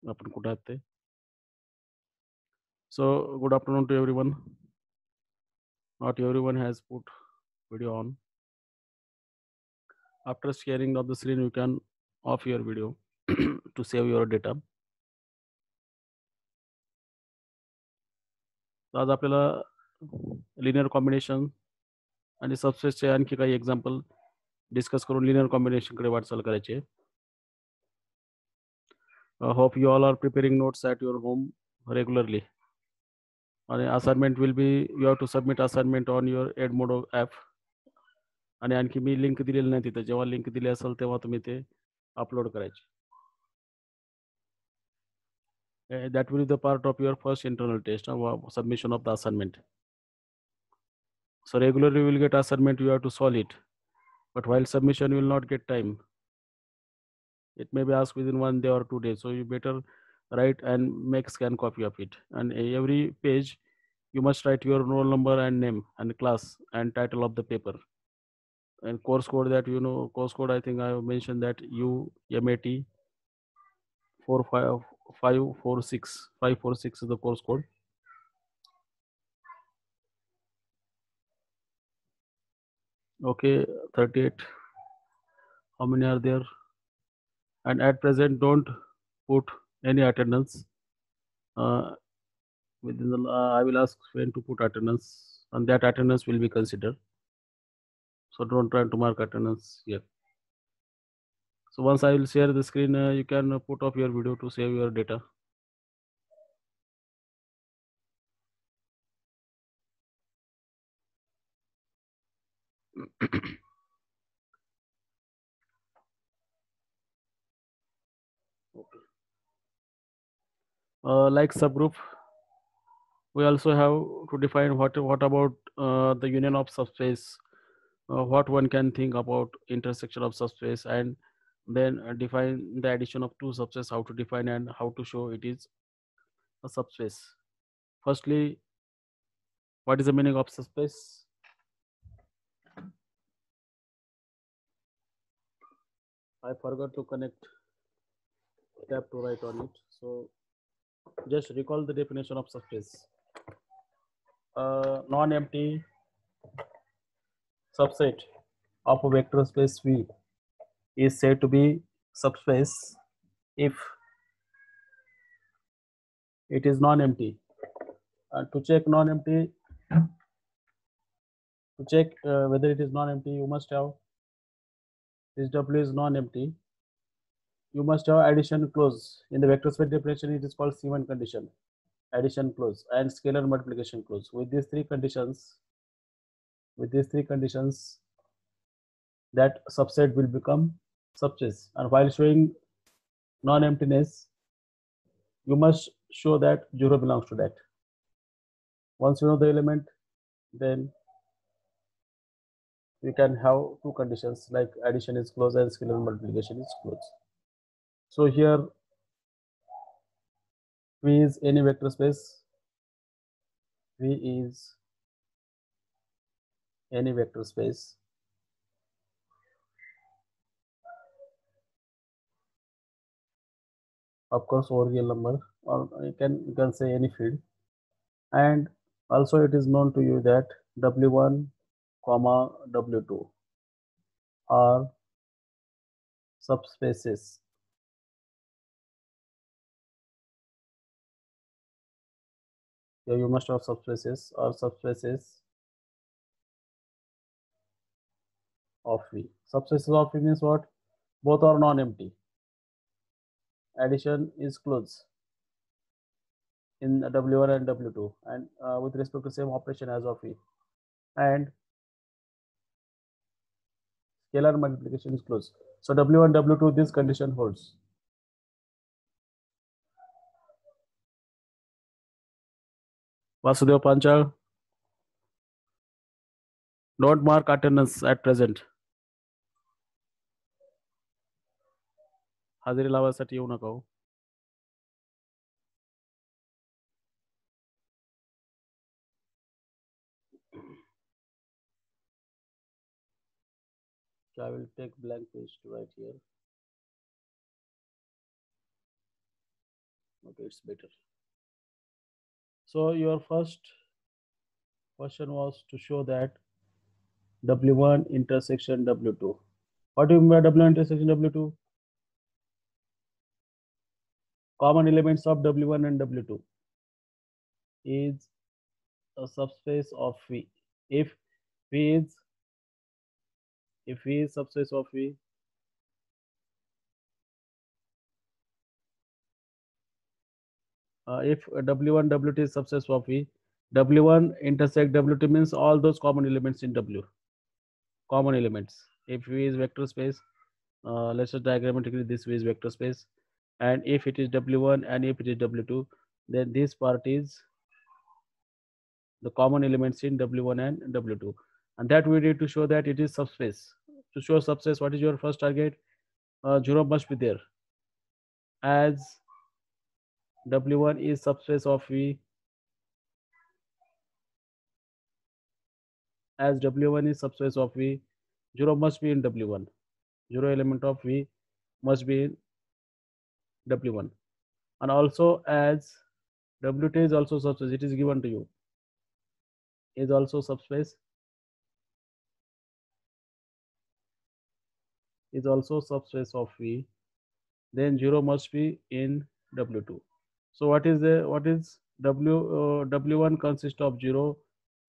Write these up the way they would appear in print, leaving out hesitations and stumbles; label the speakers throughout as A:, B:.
A: आपण कुठे आहात ते. So good afternoon to everyone. Not everyone has put video on. After sharing of the screen, you can off your video to save your data. तर आज आपल्याला linear combination आणि सबस्पेसचे आणखी काही एक्झाम्पल डिस्कस करून लिनियर कॉम्बिनेशनकडे वाटचाल करायची आहे. Hope you all are preparing notes at your home regularly. आणि assignment will be you have to submit assignment on your Edmodo app. आणि आणखी मी लिंक दिलेली नाही तिथे. जेव्हा लिंक दिली असेल तेव्हा तुम्ही ते अपलोड करायचे. That will be the part of your first internal test of submission of the assignment. So regularly you will get assignment, you have to solve it. But while submission, you will not get time. It may be asked within 1 day or 2 days. So you better write and make scan copy of it. And every page, you must write your roll number and name and class and title of the paper. And course code that course code, I think I have mentioned that UMAT 546 is the course code. Okay, 38. How many are there? And at present, don't put any attendance. Within the, I will ask when to put attendance, and that attendance will be considered. So don't try to mark attendance here. So once I will share the screen, you can put off your video to save your data. Okay. Like subgroup, we also have to define what about the union of subspace, what one can think about intersection of subspace, and then define the addition of two subspace, how to define and how to show it is a subspace. Firstly, what is the meaning of subspace? I forgot to connect tab to write on it. So just recall the definition of subspace. Non-empty subset of a vector space V is said to be subspace if it is non-empty. To check non-empty, to check whether it is non-empty, you must have this W is non-empty. You must have addition clause. In the vector space definition, it is called C1 condition, addition clause, and scalar multiplication clause. With these three conditions, that subset will become subspace. And while showing non-emptiness, you must show that 0 belongs to that. Once you know the element, then we can have two conditions like addition is closed and scalar multiplication is closed. So here V is any vector space. V is any vector space of course over real number, or you can say any field. And also it is known to you that W1 comma W2 are subspaces. Here you must have subspaces or subspaces of V. Subspaces of V means what? Both are non-empty. Addition is closed in W1 and W2, and with respect to same operation as of V. And scalar multiplication is closed. So W1, W2, this condition holds. Vasudev Panchal, don't mark attendance at present. हजेरी लावायसाठी येऊ नका हो. So I will take blank page to write here. Okay, it's better. So your first question was to show that W1 intersection W2. What do you mean by W1 intersection W2? Common elements of W1 and W2 is a subspace of V. If V is subspace of V, if W1 W2 is subspace of V, W1 intersect W2 means all those common elements in W. Common elements. If V is vector space, let's just diagrammatically this V is vector space, and if it is W1 and if it is W2, then this part is the common elements in W1 and W2, and that we need to show that it is subspace. To show subspace, what is your first target? 0 must be there, as W1 is subspace of V, as W1 is subspace of V, 0 must be in W1. 0 element of V must be in W1, and also as W2 is also subspace, it is given to you, is also subspace, is also subspace of V, then 0 must be in W2. So what is W1 consists of 0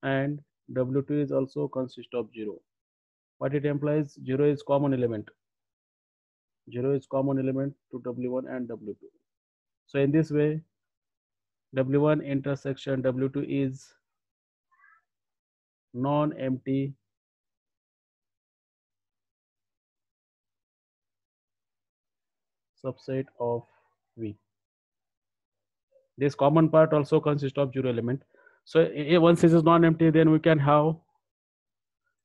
A: and W2 is also consist of 0. What it implies? 0 is common element. 0 is common element to W1 and W2. So in this way, W1 intersection W2 is non-empty subset of V. This common part also consists of 0 element. So once this is non-empty, then we can have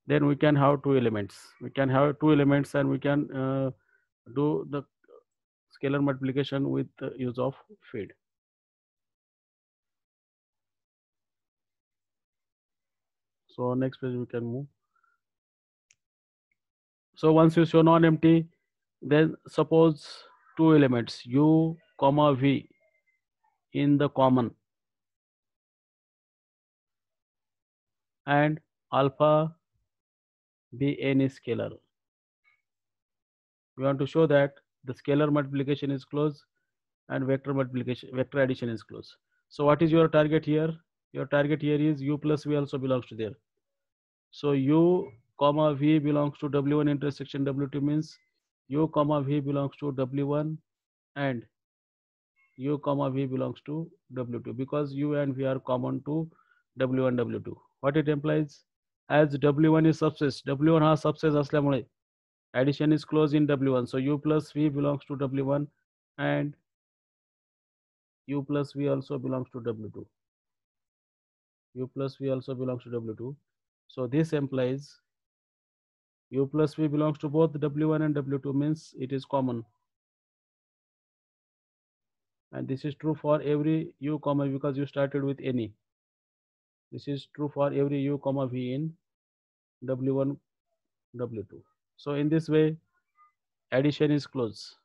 A: two elements. We can have two elements, and we can do the scalar multiplication with the use of feed. So next page we can move. So once you show non-empty, then suppose two elements u comma v in the common and alpha be any scalar. We want to show that the scalar multiplication is closed and vector addition is closed. So what is your target here? Your target here is u plus v also belongs to there. So u comma v belongs to W1 intersection W2 means u comma v belongs to W1 and u comma v belongs to W2, because u and v are common to W1 W2. What it implies? As W1 is subspace, W1 has subspace असल्यामुळे addition is closed in W1. So u plus v belongs to W1 and u plus v also belongs to W2. U plus v also belongs to W2. So this implies u plus v belongs to both W1 and W2 means it is common. And this is true for every u comma v because you started with any. This is true for every u comma v in W1, W2. So in this way, addition is closed.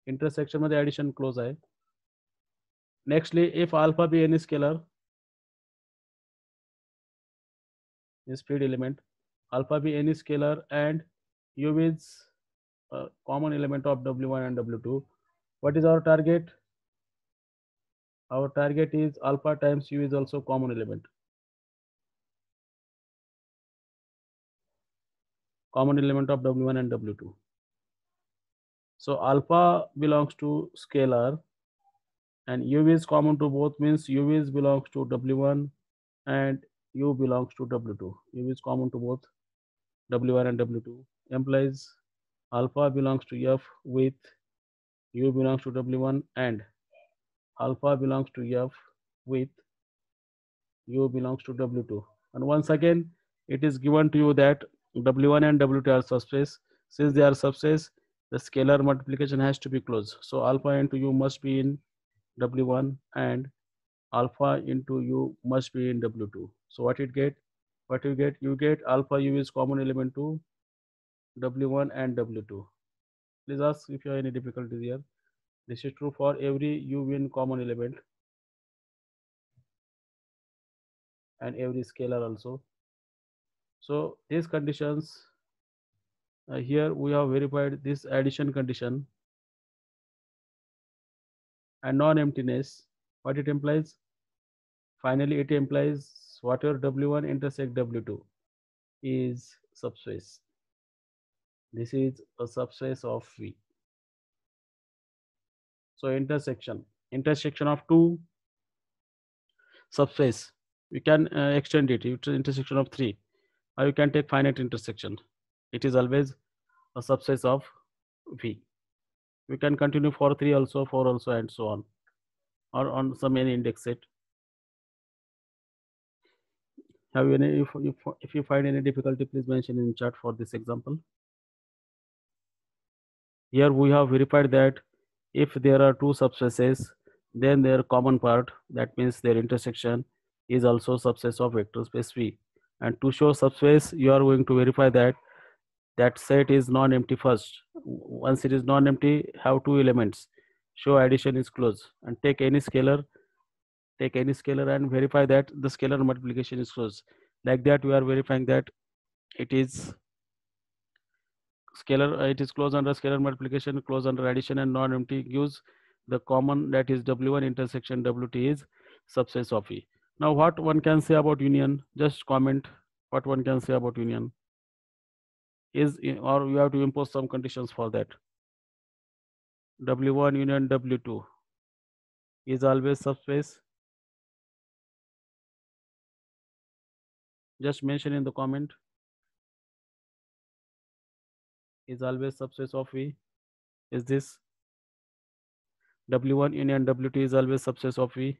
A: Intersection मध्ये addition close आहे. Nextly, if alpha be any scalar, is feed element, alpha be any scalar and u is a common element of W1 and W2. What is our target? Our target is alpha times u is also common element. Common element of W1 and W2. So alpha belongs to scalar and u is common to both means u is belongs to W1 and u belongs to W2. U is common to both W1 and W2 implies alpha belongs to F with u belongs to W1 and alpha belongs to F with u belongs to W2. And once again, it is given to you that W1 and W2 are subspace. Since they are subspace, the scalar multiplication has to be closed. So alpha into u must be in W1 and alpha into u must be in W2. So what it get? What you get? You get alpha u is common element to W1 and W2. Please ask if you have any difficulties here. This is true for every u in common element and every scalar also. So these conditions, here we have verified this addition condition and non-emptiness. What it implies? Finally, it implies whatever W1 intersect W2 is subspace. This is a subspace of V. So intersection of two subspace. We can extend it. It's an intersection of three, or you can take finite intersection. It is always a subspace of V. We can continue for 3 also, 4 also, and so on, or on some any index set. Have you any, if you find any difficulty, please mention in chat for this example. Here we have verified that if there are two subspaces, then their common part, that means their intersection, is also subspace of vector space V. And to show subspace, you are going to verify that that set is non-empty first. Once it is non-empty, have two elements. Show addition is closed, and take any scalar and verify that the scalar multiplication is closed. Like that, we are verifying that it is scalar, it is closed under scalar multiplication, closed under addition, and non-empty gives the common, that is W1 intersection W2 is subspace of E. Now what one can say about union? Just comment what one can say about union. Is, or you have to impose some conditions for that. W1 union W2 is always subspace. Just mention in the comment. Is always subspace of V. Is this W1 union W2 is always subspace of V?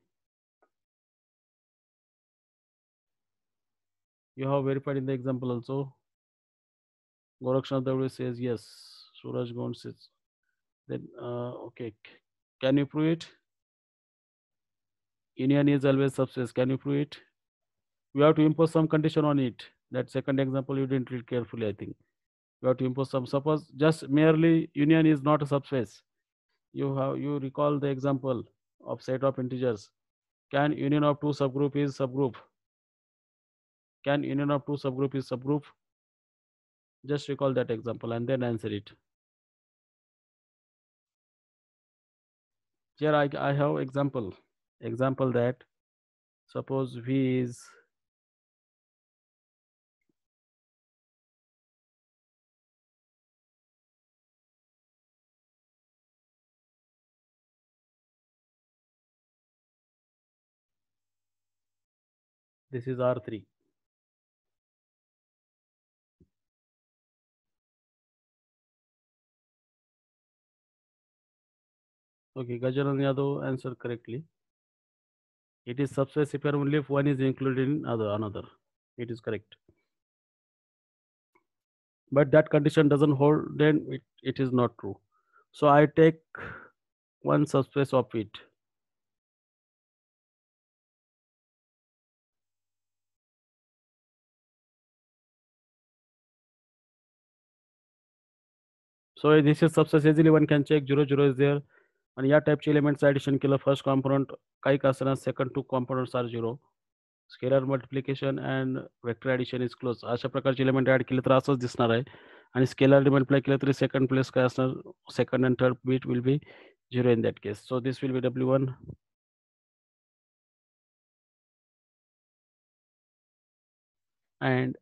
A: You have verified in the example also. Gorakshnath W says yes. Suraj Gond says. Then okay. Can you prove it? Union is always subspace. Can you prove it? You have to impose some condition on it. That second example you didn't read carefully, I think. You have to impose some. Suppose just merely union is not a subspace. You recall the example of set of integers. Can union of two subgroup is subgroup? Can union of two subgroup is subgroup? Just recall that example and then answer it. Here I have example that suppose V is this is R3. Okay, Gajanan Yadav answered correctly. It is subspace if only if one is included in another. It is correct. But that condition doesn't hold, then it is not true. So I take one subspace of it. So this is subspace, easily one can check 0, 0 is there. And या type elements addition केलं first component काही का असणार, second two components are 0. Scalar multiplication and vector addition is close. अशा प्रकारचे element add केले तर असंच दिसणार आहे. आणि स्केलर मल्टिप्लाय केलं तरी सेकंड प्लेस काय असणार, second and third bit will be 0 in that case. So this will be W1. And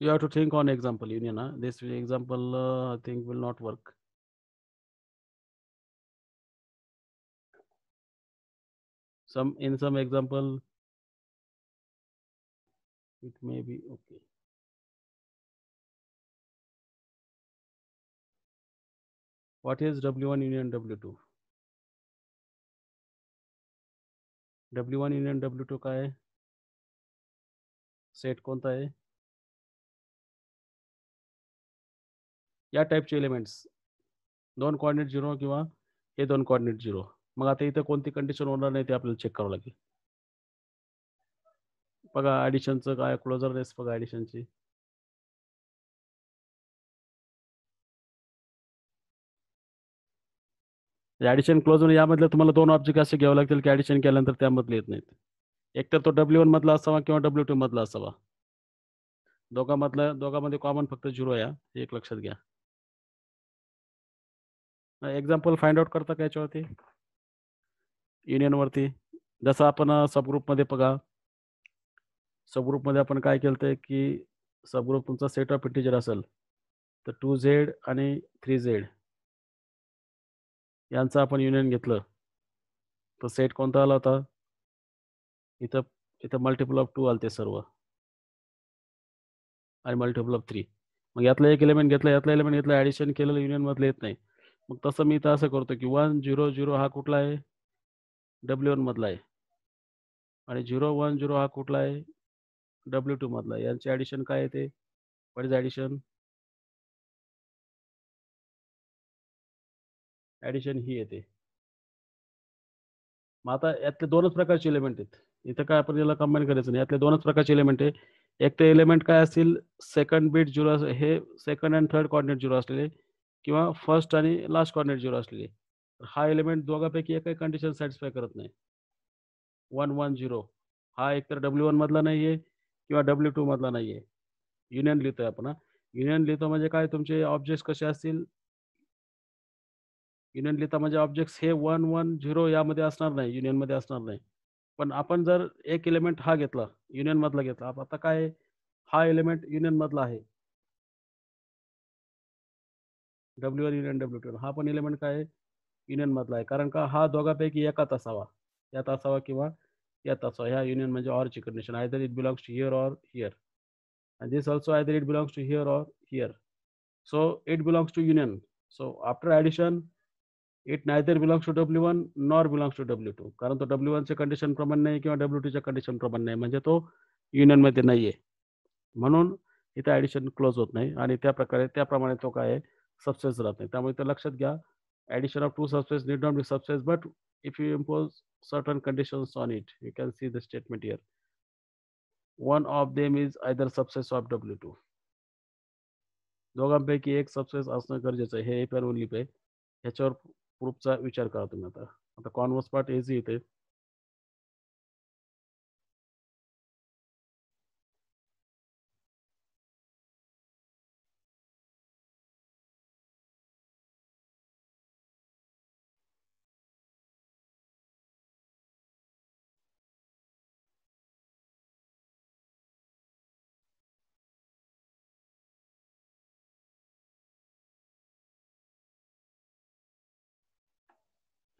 A: you have to think on example union. This example I think will not work. In some example it may be okay. What is W1 union W2? W1 union W2 काय आहे? Set कोणता आहे? या टाईपचे elements, दोन coordinate 0 किंवा हे दोन coordinate 0. मग आता इथे कोणती कंडिशन होणार नाही ते आपल्याला चेक करावं लागेल. बघा ॲडिशनचं काय क्लोजर रेस बघा ॲडिशनची. ॲडिशन क्लोजर यामधले तुम्हाला 2 ऑब्जेक्ट असे घ्यावे लागतील की ॲडिशन केल्यानंतर त्यामधले येत नाहीत. एकतर तो W1 मधला असावा किंवा W2 मधला असावा. दोघांमध्ये कॉमन फक्त 0 आहे हे एक लक्षात घ्या. एक्झाम्पल फाइंड आउट करता का याच्यावरती? युनियनवरती. जसं आपण सबग्रुपमध्ये बघा, सबग्रुपमध्ये आपण काय केलं की सबग्रुप तुमचा सेट ऑफ इंटिजर असेल तर 2Z आणि 3Z यांचं आपण युनियन घेतलं तर सेट कोणता आला होता? इथं इथं मल्टिपल ऑफ 2 आलते सर्व आणि मल्टिपल ऑफ 3. मग यातलं एक एलिमेंट घेतलं, यातलं एलिमेंट घेतलं, ॲडिशन केलेलं युनियनमधलं येत नाही. मग तसं मी इथं असं करतो की 1 0 0 हा कुठला आहे? W1 मधला आहे आणि 0 1 0 हा कुठला आहे? W2 मधला आहे. यांचे ॲडिशन काय येते? What is addition? ॲडिशन ही येते. मग आता यातले 2च प्रकारचे एलिमेंट आहेत. इथं काय आपण याला कंबाईन करायचं नाही. यातले 2च प्रकारचे एलिमेंट आहे. एक ते एलिमेंट काय असतील, सेकंड बिट 0 हे सेकंड आणि थर्ड कोऑर्डिनेट 0 असलेले किंवा फर्स्ट आणि लास्ट कोऑर्डिनेट 0 असलेले. तर हा एलिमेंट दोघांपैकी एकही कंडिशन सॅटिस्फाय करत नाही. 1 1 0 हा एकतर W1 मधला नाही आहे किंवा W2 मधला नाही आहे. युनियन लिहितोय आपण. युनियन लिहितो म्हणजे काय, तुमचे ऑब्जेक्ट्स कसे असतील? युनियन लिहिता म्हणजे ऑब्जेक्ट्स हे 1 1 0 यामध्ये असणार नाही, युनियनमध्ये असणार नाही. पण आपण जर एक एलिमेंट हा घेतला, युनियन मधला घेतला. आता काय आहे? हा एलिमेंट युनियन मधला आहे. W1 युनियन W2 हा पण एलिमेंट काय आहे? युनियन मधला आहे. कारण का हा दोघांपैकी एकात असावा. यात असावा किंवा यात असावा. ह्या युनियन म्हणजे ऑरची condition. Either it belongs to here or here. And this also either it belongs to here or here. So it belongs to union. So after addition, it neither belongs to W1 nor belongs to W2. कारण तो W1 च्या condition प्रमाणे नाही किंवा W2 च्या condition प्रमाणे नाही, म्हणजे तो युनियन मध्ये नाहीये. म्हणून इथे ॲडिशन क्लोज होत नाही आणि त्याप्रमाणे तो काय आहे, सबसेस राहत नाही. त्यामुळे ते लक्षात घ्या. Addition of 2 सबसेस need not be subsets, but if you impose certain conditions on it, you can see the statement here. One of them is either subset of W2. दोघांपैकी एक सबसेस असणं गरजेचं आहे. हे इफ अँड ओन्ली पे ह्याच्यावर प्रूफचा विचार करा तुम्ही. आता कॉन्व्हर्स पार्ट इझी येते.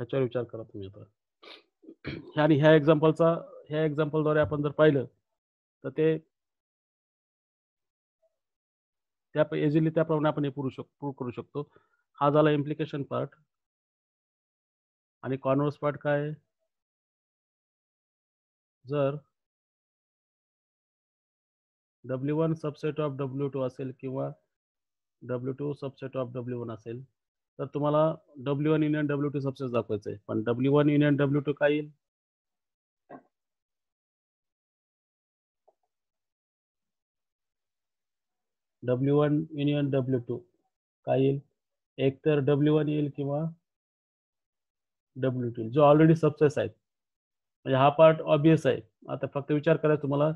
A: ह्याच्यावर विचार करा तुम्ही आता. आणि ह्या एक्झाम्पलद्वारे आपण जर पाहिलं तर ते इझिली त्याप्रमाणे आपण हे प्रूव्ह करू शकतो. हा झाला इम्प्लिकेशन पार्ट. आणि कॉन्व्हर्स पार्ट काय आहे? जर W1 सबसेट ऑफ W2 असेल किंवा W2 सबसेट ऑफ W1 असेल तर तुम्हाला W1 युनियन W2 सबसेट दाखवायचं आहे. पण W1 युनियन W2 काय येईल? W1 युनियन W2 काय येईल? एक तर W1 येईल किंवा W2 येईल, जो ऑलरेडी सबसेस आहेत. म्हणजे हा पार्ट ऑब्वियस आहे. आता फक्त विचार करायचा तुम्हाला,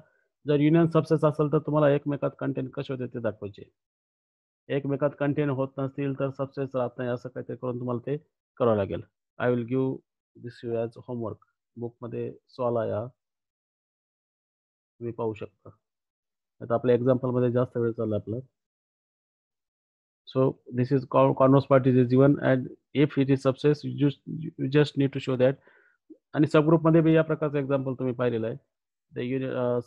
A: जर युनियन सबसेस असेल तर तुम्हाला एकमेकात कंटेंट कसे होते ते दाखवायचे. एकमेकात कंटेंट होत नसतील तर सबसेस राहत नाही, असं काहीतरी करून तुम्हाला ते करावं लागेल. I will give this you as homework. बुकमध्ये सॉल्व आहे हा, तुम्ही पाहू शकता. आता आपल्या एक्झाम्पलमध्ये जास्त वेळ चालला आपला. So this is converse part is given, and if it is subset, you just need to show that. आणि सबग्रुप मध्ये बी या प्रकारचं एक्झाम्पल तुम्ही पाहिलेलं आहे.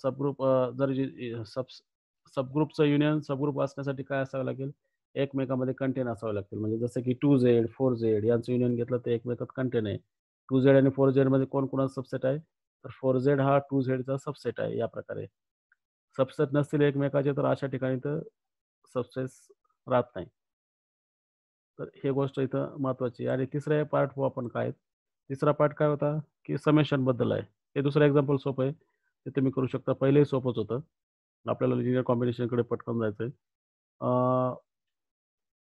A: सबग्रुप जर सबग्रुपचं युनियन सबग्रुप असण्यासाठी काय असावं लागेल? एकमेकांमध्ये कंटेन असावं लागतील. म्हणजे जसं की 2Z 4Z यांचं युनियन घेतलं तर एकमेकात कंटेन आहे. 2Z आणि 4Z मध्ये कोण कोणाचा सबसेट आहे? तर 4Z हा 2Z चा सबसेट आहे. या प्रकारे सबसेट नसतील एकमेकाचे तर अशा ठिकाणी तर सबसेस राहत नाही. तर हे गोष्ट इथं महत्वाची आहे. आणि तिसरा पार्ट आपण काय, तिसरा पार्ट काय होता की समेशन बद्दल आहे. हे दुसरं एक्झाम्पल सोपं आहे. ते तुम्ही करू शकता. पहिलेही सोपंच होतं. आपल्याला लिनियर कॉम्बिनेशनकडे पटकन जायचंय.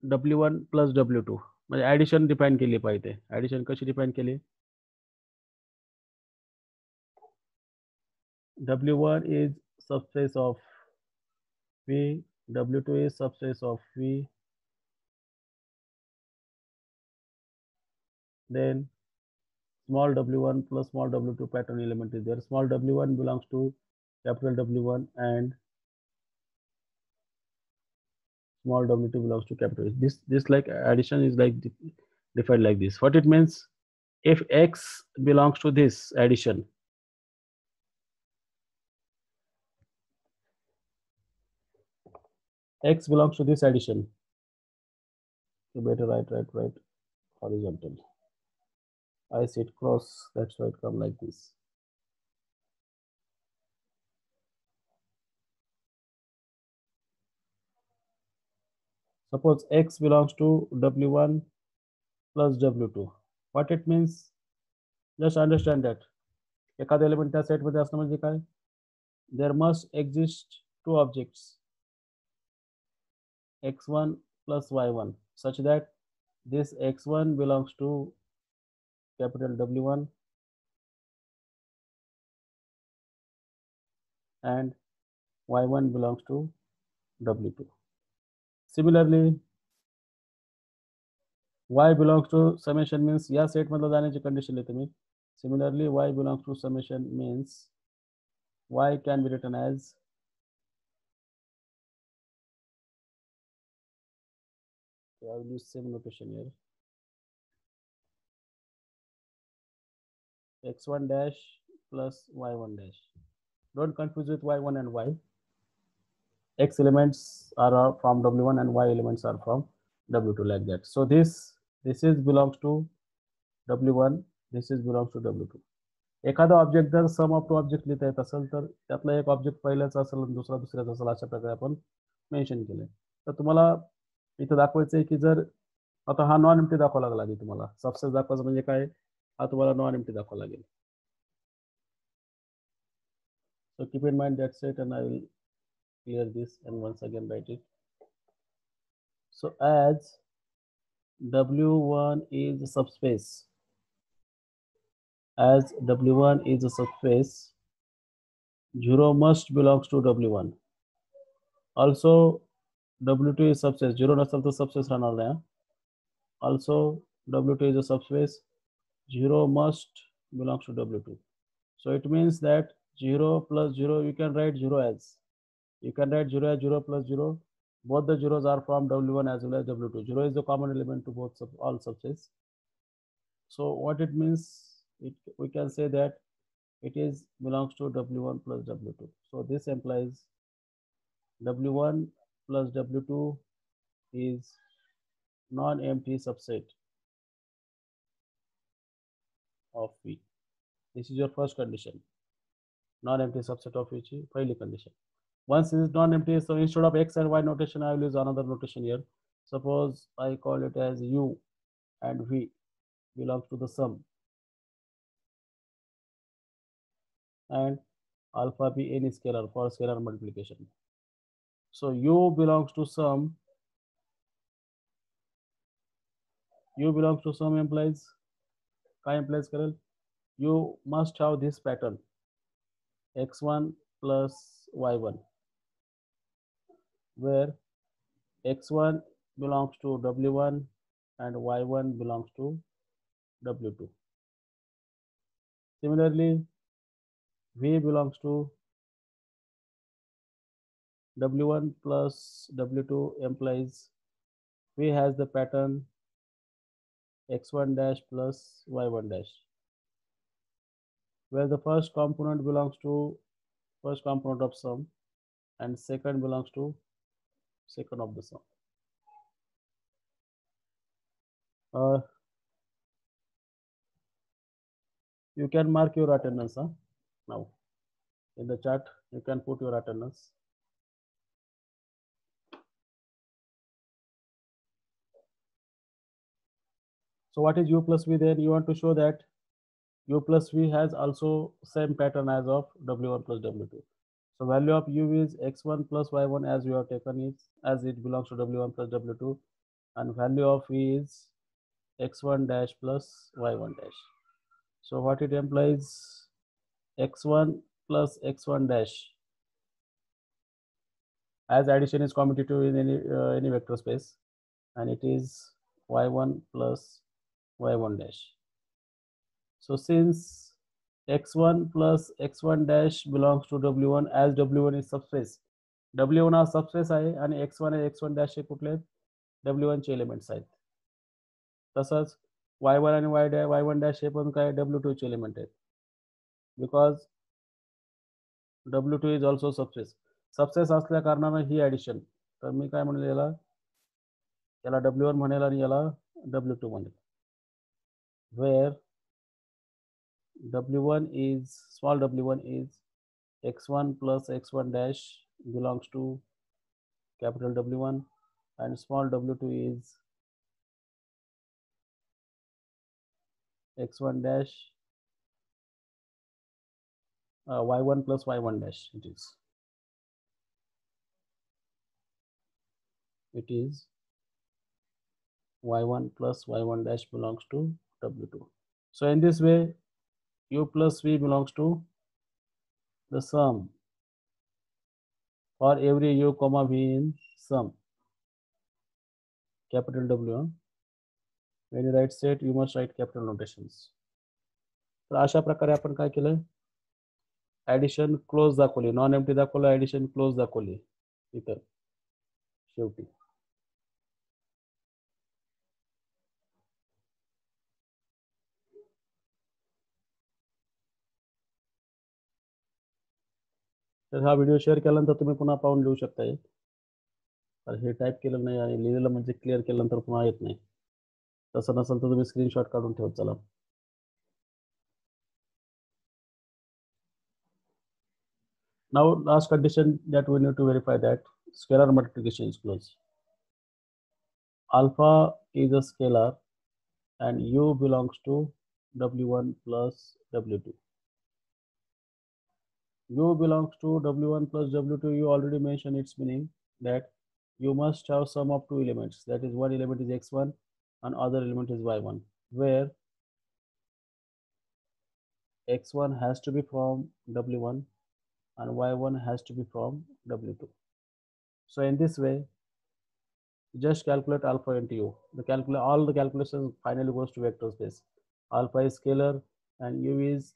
A: W1 प्लस W2 म्हणजे ॲडिशन डिफाईन केली पाहिजे. ॲडिशन कशी डिफाईन केली? W1 is subspace of V, W2 is subspace of V, then small w1 plus small w2 pattern element is there. Small w1 belongs to capital W1 and small w2 belongs to capital. This like addition is like defined like this. What it means? If x belongs to this addition, x belongs to this addition. You better write horizontal. I see it cross, that's why it come like this. Suppose x belongs to W1 plus W2. What it means? Just understand that. एखादा element त्या सेटमध्ये असणं म्हणजे काय? There must exist two objects x1 plus y1 such that this x1 belongs to capital W1 and y1 belongs to W2. Similarly, y belongs to summation means या set मधलं जाण्याची condition आहे तुम्ही. Similarly, y belongs to summation means y can be written as I will use same notation here. X1 dash plus y1 dash. Don't confuse with y1 and y. X elements are from W1 and y elements are from W2 like that. So this is belongs to W1, this is belongs to W2. एखादा object जर सम of to object लिहिता येत असेल तर त्यातला एक object पहिल्याचा असेल आणि दुसरा दुसऱ्याचा असेल अशा प्रकारे आपण मेन्शन केलंय. तर तुम्हाला इथं दाखवायचं आहे की जर आता हा नॉन एम्प्टी दाखवावा लागेल तुम्हाला. सबसेट दाखवायचं म्हणजे काय? हा तुम्हाला नॉन एम्प्टी दाखवावा लागेल. So keep in mind that set and I will clear this and once again write it. So as W1 is a subspace, as W1 is a subspace, 0 must belongs to W1. Also W2 is subspace. 0 नसेल तर subspace राहणार नाही. Also W2 is a subspace. 0 must belongs to W2. So it means that 0 plus 0, you can write 0 as. You can write 0 as 0 plus 0. Both the zeros are from W1 as well as W2. 0 is the common element to both all subsets. So what it means, we can say that it is belongs to W1 plus W2. So this implies W1 plus W2 is non-empty subset of V. This is your first condition. Non-empty subset of which is पहिली condition. Once it is non-empty, so instead of x and y notation, I will use another notation here. Suppose I call it as U and V belongs to the sum, and alpha be any scalar for scalar multiplication. So U belongs to sum. U belongs to sum implies, काय implies करेल? You must have this pattern x1 plus y1, where x1 belongs to W1 and y1 belongs to W2. Similarly, V belongs to W1 plus W2 implies V has the pattern x1 dash plus y1 dash, where the first component belongs to first component of sum and second belongs to second of the sum. You can mark your attendance now. In the chat, you can put your attendance. So what is U plus V there? You want to show that U plus V has also same pattern as of W1 plus W2. So value of U is X1 plus Y1 as we have taken it, as it belongs to W1 plus W2, and value of V is X1 dash plus Y1 dash. So what it implies, X1 plus X1 dash, as addition is commutative in any vector space, and it is Y1 plus Y1 dash. So since X1 plus X1 dash belongs to W1, as W1 is subspace, W1 हा subspace आहे आणि X1 आणि X1 dash हे कुठले W1 चे elements आहेत. तसंच Y1 आणि Y1 dash हे पण काय W2 चे एलिमेंट आहेत, because W2 is also subspace. Subspace असल्या कारणाने ही ॲडिशन, तर मी काय म्हणेल याला W1 म्हणेल आणि याला W2 म्हणेल, wear W1 is small w1 is X1 plus X1 dash belongs to capital W1, and small w2 is X1 dash Y1 plus Y1 dash. It is Y1 plus Y1 dash belongs to W2. So in this way, U plus V belongs to the sum for every U comma V in sum, capital W. When you write set, you must write capital notations. तर अशा प्रकारे आपण काय केलं, addition close दाखवली, non empty दाखवलं, addition close दाखवली इथं शेवटी. तर हा व्हिडिओ शेअर केल्यानंतर तुम्ही पुन्हा पाहून लिहू शकता. तर हे टाईप केलं नाही आणि लिहिलेलं म्हणजे क्लिअर केल्यानंतर पुन्हा येत नाही. तसं नसेल तर तुम्ही स्क्रीनशॉट काढून ठेवत चला. Now last condition that we need to verify that scalar multiplication is closed. Alpha is a scalar and U belongs to W1 plus W2. U belongs to W1 plus W2. You already mentioned its meaning that you must have sum of two elements. That is, one element is X1 and other element is Y1, where X1 has to be from W1 and Y1 has to be from W2. So in this way, just calculate alpha into U. All the calculations finally goes to vector space. Alpha is scalar and U is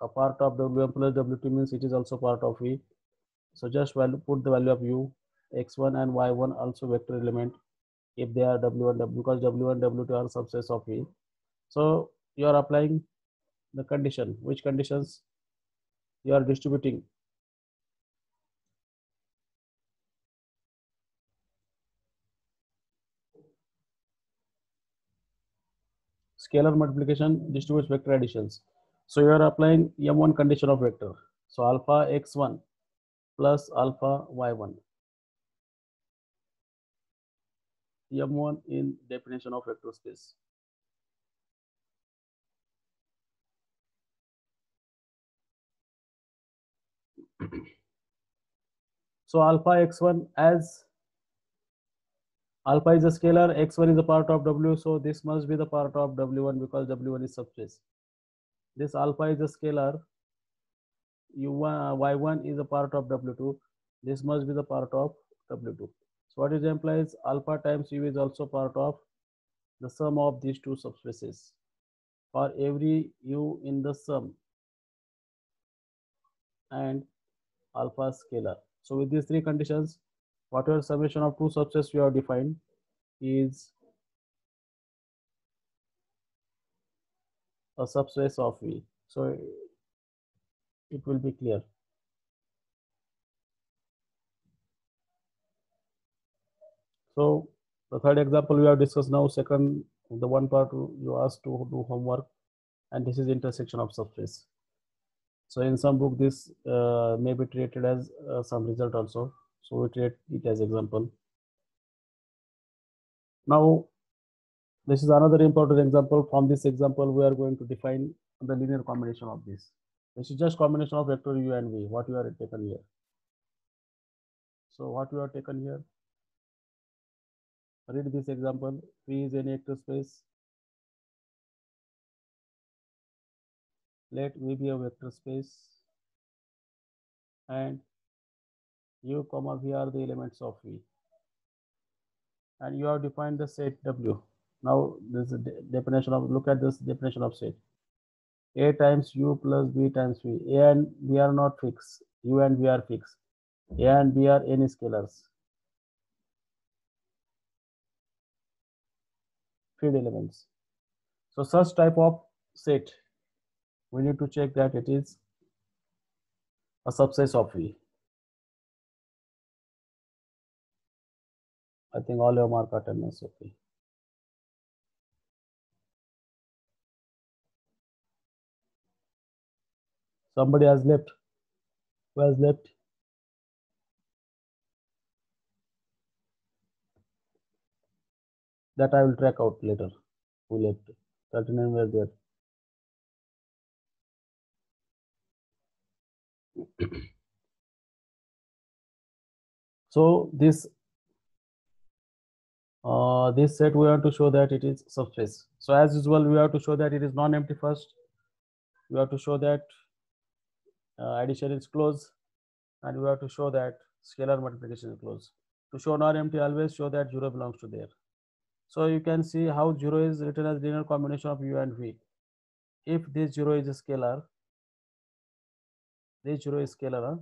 A: a part of W1 plus W2, means it is also part of V. So just put the value of U. X1 and Y1 also vector element if they are W1, because W1 W2 are subsets of V. So you are applying the condition. Which conditions? You are distributing scalar multiplication distributes vector additions. So you are applying M1 condition of vector. So alpha X1 plus alpha Y1. M1 in definition of vector space. So alpha X1, as alpha is a scalar, X1 is a part of W, so this must be the part of W1 because W1 is subspace. This alpha is a scalar, Y1 is a part of W2, this must be the part of W2. So what it implies, alpha times U is also part of the sum of these two subspaces. For every U in the sum and alpha scalar. So with these three conditions, whatever summation of two subsets we have defined is a subspace of V. So it will be clear. So the third example we have discussed now. Second, the one part you asked to do homework, and this is intersection of subspace. So in some book this may be treated as some result also. So we treat it as example. Now this is another important example. From this example we are going to define the linear combination of this. This is just combination of vector u and v, what you are taken here. So what you are taken here, read this example. V is any vector space. Let V be a vector space and u comma v are the elements of V, and you have defined the set W. Now this is definition of, look at this definition of set. A times u plus b times v. A and b are not fixed. U and v are fixed. A and b are any scalars, field elements. So such type of set, we need to check that it is a subset of V. I think all your mark attendance. Okay. Somebody has left. Who has left? That I will track out later. Who left? 39 were there. So this set we have to show that it is subspace. So as usual, we have to show that it is non-empty first. We have to show that addition is close, and we have to show that scalar multiplication is close. To show non-empty, always show that 0 belongs to there. So you can see how 0 is written as linear combination of u and v. If this 0 is a scalar, this 0 is scalar,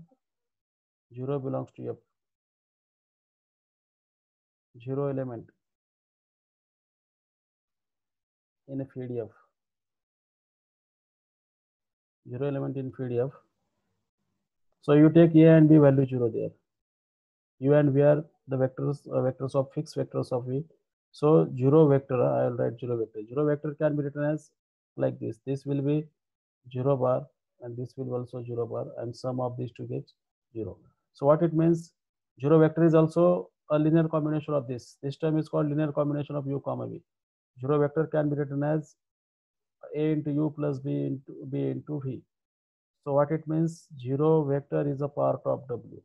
A: 0 belongs to f. 0 element in a field f. 0 element in field f. So you take a and b value 0 there. U and v are the vectors of fixed vectors of v. So 0 vector, I will write 0 vector. 0 vector can be written as like this. This will be 0 bar, and this will also 0 bar, and sum of these two gets 0. So what it means, 0 vector is also a linear combination of this. This term is called linear combination of u comma v. 0 vector can be written as a into u plus b into v. So what it means, 0 vector is a part of w.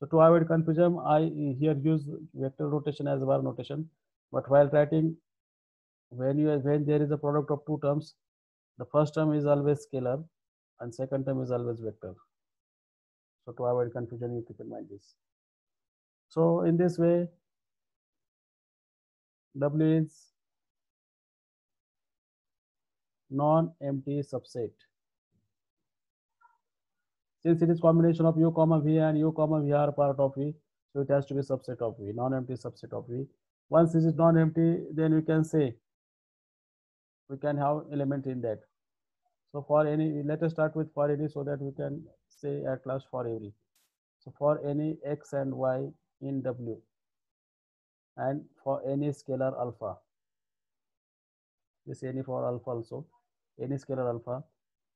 A: So to avoid confusion, I here use vector notation as var notation. But while writing, when there is a product of two terms, the first term is always scalar, and second term is always vector. So to avoid confusion, you keep in mind this. So in this way, W is non-empty subset. Since it is combination of u comma v and u comma v are part of v, so it has to be subset of v, non-empty subset of v. Once this is non-empty, then we can say we can have element in that. So for any, let us start with for any so that we can say at last for every. So for any x and y in W, and for any scalar alpha, this any for alpha also, any scalar alpha.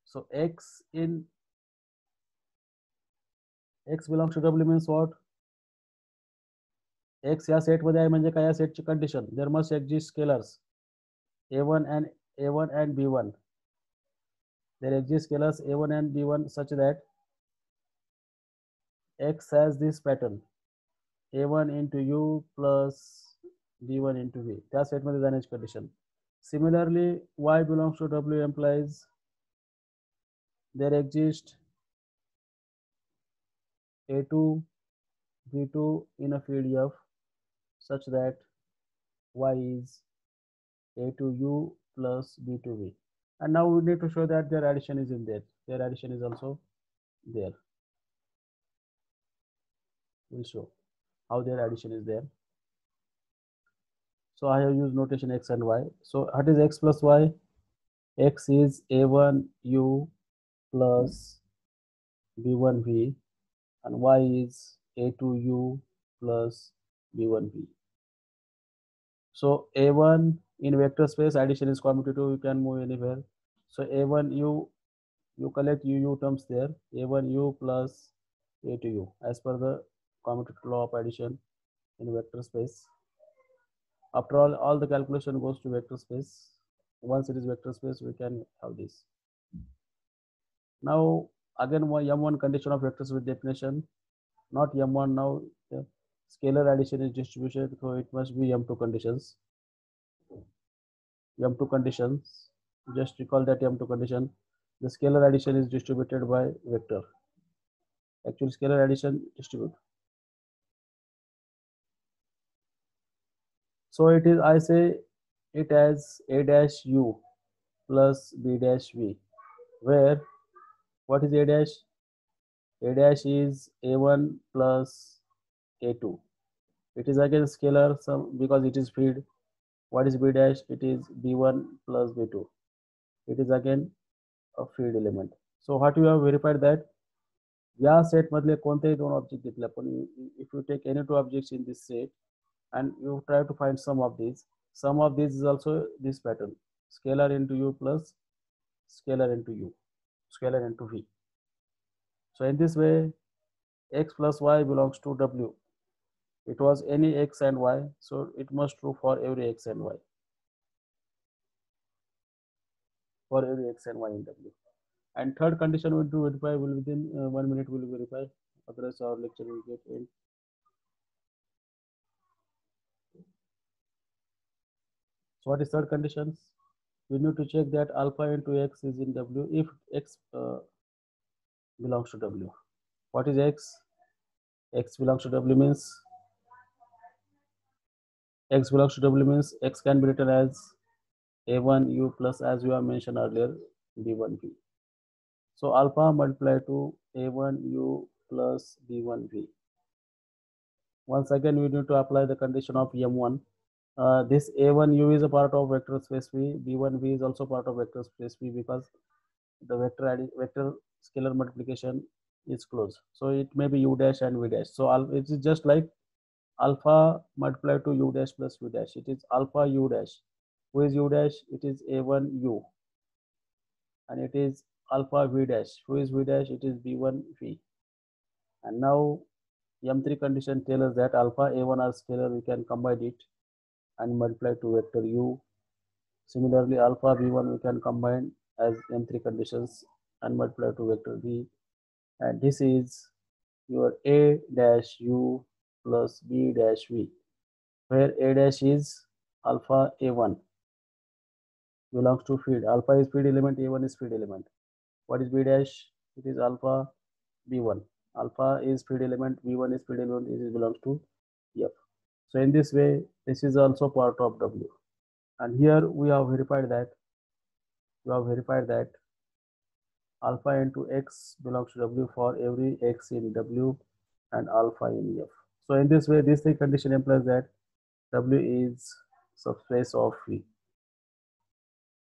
A: So x in x belongs to W means what? X या set मध्ये आहे म्हणजे काय, या सेटची condition, there must exist scalars a1 and b1. There exist scalars a1 and b1 such that x has this pattern a1 into u plus b1 into v. त्या set मध्ये जाण्याची condition. Similarly, y belongs to W implies there exist a2 b2 in a field f such that y is a2u plus b2v. And now we need to show that their addition is in there. Their addition is also there. We'll show how their addition is there. So I have used notation x and y. So what is x plus y? X is a1u plus b1v, and y is a2u plus b1v. So a1 in vector space, addition is commutative, you can move anywhere. So a1u, you collect u terms there, a1u plus a2u as per the commutative law of addition in vector space. After all the calculation goes to vector space Once it is vector space, we can have this. Now again M1 condition of vectors with definition, not M1 now. The scalar addition is distribution, so it must be M2 conditions. M2 conditions, just recall that M2 condition, the scalar addition is distributed by vector. Actually scalar addition distribute. So it is, I say it as A dash U plus B dash V, where what is A dash? A dash is A1 plus A2. It is again scalar sum because it is feed. What is B dash? It is B1 plus B2. It is again a feed element. So what you have verified that या set मधले कोणतेही दोन object घेतले पण if you take any two objects in this set and you try to find sum of these is also this pattern, scalar into U plus scalar into U, scalar into V. So in this way x plus y belongs to W. It was any x and y, so it must true for every x and y, for every x and y in W. And third condition we will verify will within 1 minute will verify, otherwise our lecture will get end. So what is third conditions? We need to check that alpha into x is in W if x belongs to W. What is x? X belongs to W means x belongs to W means x can be written as A1 U plus, as we have mentioned earlier, B1 V. So alpha multiplied to A1 U plus B1 V. Once again we need to apply the condition of M1. This A1 U is a part of vector space V, B1 V is also part of vector space V because the vector scalar multiplication is close. So it may be U dash and V dash. So it is just like alpha multiplied to U dash plus V dash. It is alpha U dash. Who is U dash? It is A1 U. And it is alpha V dash. Who is V dash? It is B1 V. And now M3 condition tells us that alpha A1 are scalar, we can combine it and multiply to vector U. Similarly, alpha B1 we can combine as M3 conditions and multiply to vector V. And this is your A dash U plus B dash V, where A dash is alpha A1 belongs to feed. Alpha is feed element, A1 is feed element. What is B dash? It is alpha B1. Alpha is feed element, B1 is feed element, it belongs to F. So in this way, this is also part of W. And here we have verified that alpha into x belongs to W for every x in W and alpha in F. So in this way, this condition implies that W is subspace of V.